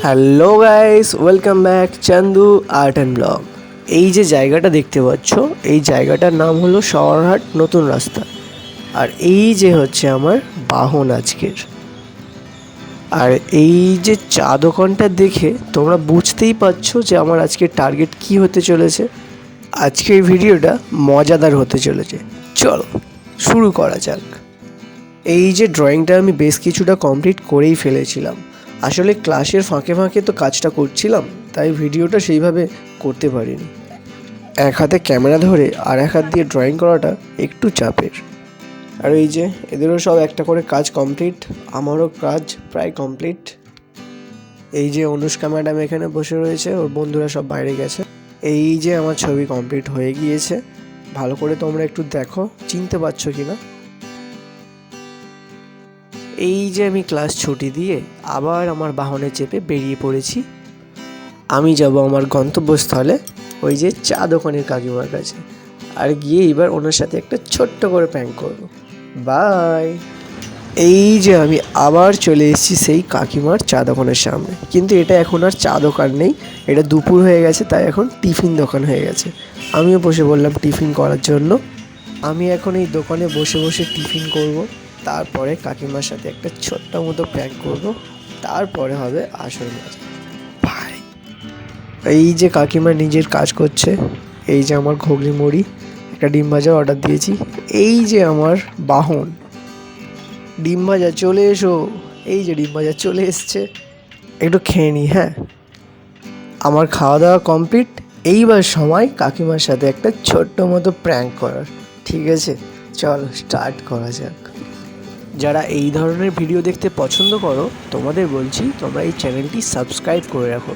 Hello guys, welcome back Chandu art and blog. এই যে জায়গাটা দেখতে পাচ্ছ, এই জায়গাটার নাম হলো শহরহাট নতুন রাস্তা। আর এই যে হচ্ছে আমার বাহন আজকের। আর এই যে চা দোকানটা দেখে তোমরা বুঝতেই পারছো যে আমার আজকের টার্গেট কি হতে চলেছে। আজকের ভিডিওটা মজাদার হতে চলেছে। চলো শুরু করা যাক। এই যে ড্রয়িংটা আমি বেশ কিছুটা কমপ্লিট করেই ফেলেছিলাম। আসলে ক্লাসের ফাঁকে ফাঁকে তো কাজটা করছিলাম, তাই ভিডিওটা সেইভাবে করতে পারিনি। এক হাতে ক্যামেরা ধরে আর এক হাত দিয়ে ড্রয়িং করাটা একটু চাপের। আর এই যে এদেরও সব একটা করে কাজ কমপ্লিট, আমারও কাজ প্রায় কমপ্লিট। এই যে অনুষ্কা ম্যাডাম এখানে বসে রয়েছে, ওর বন্ধুরা সব বাইরে গেছে। এই যে আমার ছবি কমপ্লিট হয়ে গিয়েছে। ভালো করে তোমরা একটু দেখো, চিনতে পারছো কি না। এই যে আমি ক্লাস ছুটি দিয়ে আবার আমার বাহনে চেপে বেরিয়ে পড়েছি। আমি যাব আমার গন্তব্যস্থলে, ওই যে চা দোকানের কাকিমার কাছে। আর গিয়ে এবার ওনার সাথে একটা ছোট্ট করে প্র্যাঙ্ক করব। বাই। এই যে আমি আবার চলে এসেছি সেই কাকিমার চা দোকানের সামনে, কিন্তু এটা এখন আর চা দোকান নেই, এটা দুপুর হয়ে গেছে, তাই এখন টিফিন দোকান হয়ে গেছে। আমিও বসে বললাম টিফিন করার জন্য। আমি এখন এই দোকানে বসে বসে টিফিন করব, তারপরে কাকিমার সাথে একটা ছোট্ট মতো প্র্যাঙ্ক করব, তারপরে হবে আসল মজা। ভাই, এই যে কাকিমা নিজের কাজ করছে। এই যে আমার ঘুগনি মুড়ি, একটা ডিম ভাজা অর্ডার দিয়েছি। এই যে আমার বাহন, ডিম ভাজা চলে এসো। এই যে ডিম ভাজা চলে এসছে, একটু খেয়ে নিই। হ্যাঁ, আমার খাওয়া দাওয়া কমপ্লিট। এইবার সময় কাকিমার সাথে একটা ছোট্ট মতো প্র্যাঙ্ক করার। ঠিক আছে, চল স্টার্ট করা যাক। যারা এই ধরনের ভিডিও দেখতে পছন্দ করো, তোমাদের বলছি তোমরা এই চ্যানেলটি সাবস্ক্রাইব করে রাখো।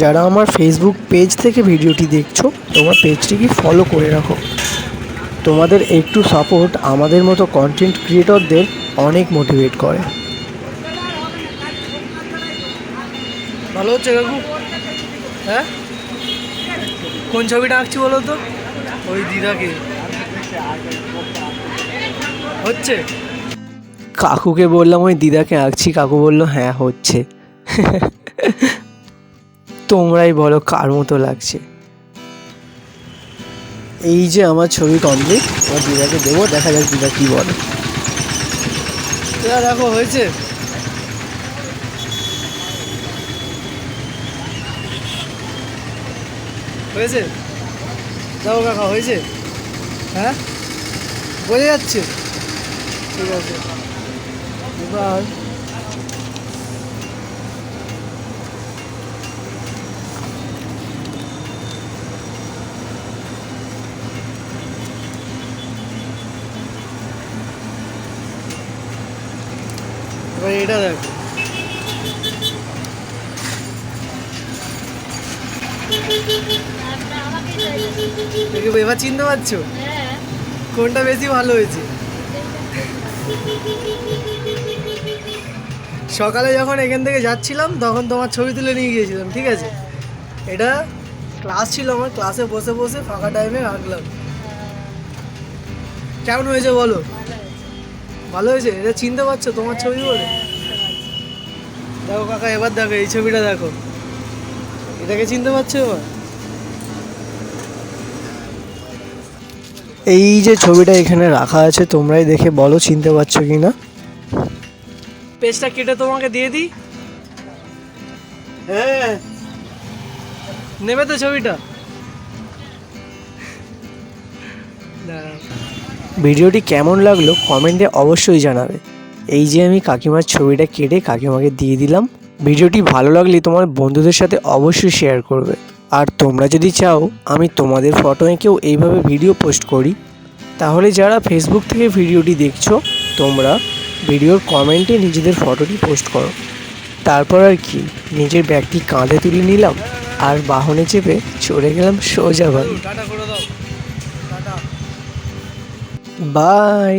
যারা আমার ফেসবুক পেজ থেকে ভিডিওটি দেখছো, তোমার পেজটিকে ফলো করে রাখো। তোমাদের একটু সাপোর্ট আমাদের মতো কন্টেন্ট ক্রিয়েটরদের অনেক মোটিভেট করে। ভালো হচ্ছে কাকু? হ্যাঁ, কোন ছবিটা আঁকছি বলো তো? ওই দিদাকে হচ্ছে। কাকুকে বললাম ওই দিদাকে আঁকছি, কাকু বললো হ্যাঁ হচ্ছে। তোমরাই বলো কার মতো লাগছে। এই যে আমার ছবি কমপ্লিট, আমার দিদাকে দেবো, দেখা যাক দিদা কি বলে। দেখো হয়েছে, হয়েছে, দেখো কাকা হয়েছে। হ্যাঁ, বোঝা যাচ্ছে। ঠিক আছে, এবার এটা দেখো। এবার চিনতে পারছো কোনটা বেশি ভালো হয়েছে? সকালে যখন এখান থেকে যাচ্ছিলাম তখন তোমার ছবি তুলে নিয়ে গিয়েছিলাম, ঠিক আছে? এটা ক্লাস ছিল আমার, ক্লাসে বসে বসে ফাঁকা টাইমে আঁকলাম। কেমন হয়েছে বলো? ভালো হয়েছে? এটা চিনতে পারছো তোমার ছবি বলে? দেখো কাকা, এবার দেখো এই ছবিটা দেখো, এটাকে চিনতে পারছো এবার? এই যে ছবিটা এখানে রাখা আছে, তোমরাই দেখে বলো চিনতে পারছো কি না। পেজটা কেটে তোমাকে দিয়ে দিই। হ্যাঁ, নেবে তো ছবিটা? ভিডিওটি কেমন লাগলো কমেন্টে অবশ্যই জানাবে। এই যে আমি কাকিমার ছবিটা কেটে কাকিমাকে দিয়ে দিলাম। ভিডিওটি ভালো লাগলে তোমার বন্ধুদের সাথে অবশ্যই শেয়ার করবে। আর তোমরা যদি চাও আমি তোমাদের ফটো এঁকেও এইভাবে ভিডিও পোস্ট করি, তাহলে যারা ফেসবুক থেকে ভিডিওটি দেখছো, তোমরা ভিডিওর কমেন্টে নিজেদের ফটোটি পোস্ট করো। তারপর আর কি, নিজের ব্যাগটি কাঁধে তুলে নিলাম আর বাহনে চেপে চলে গেলাম সোজা বাড়ি। বাই।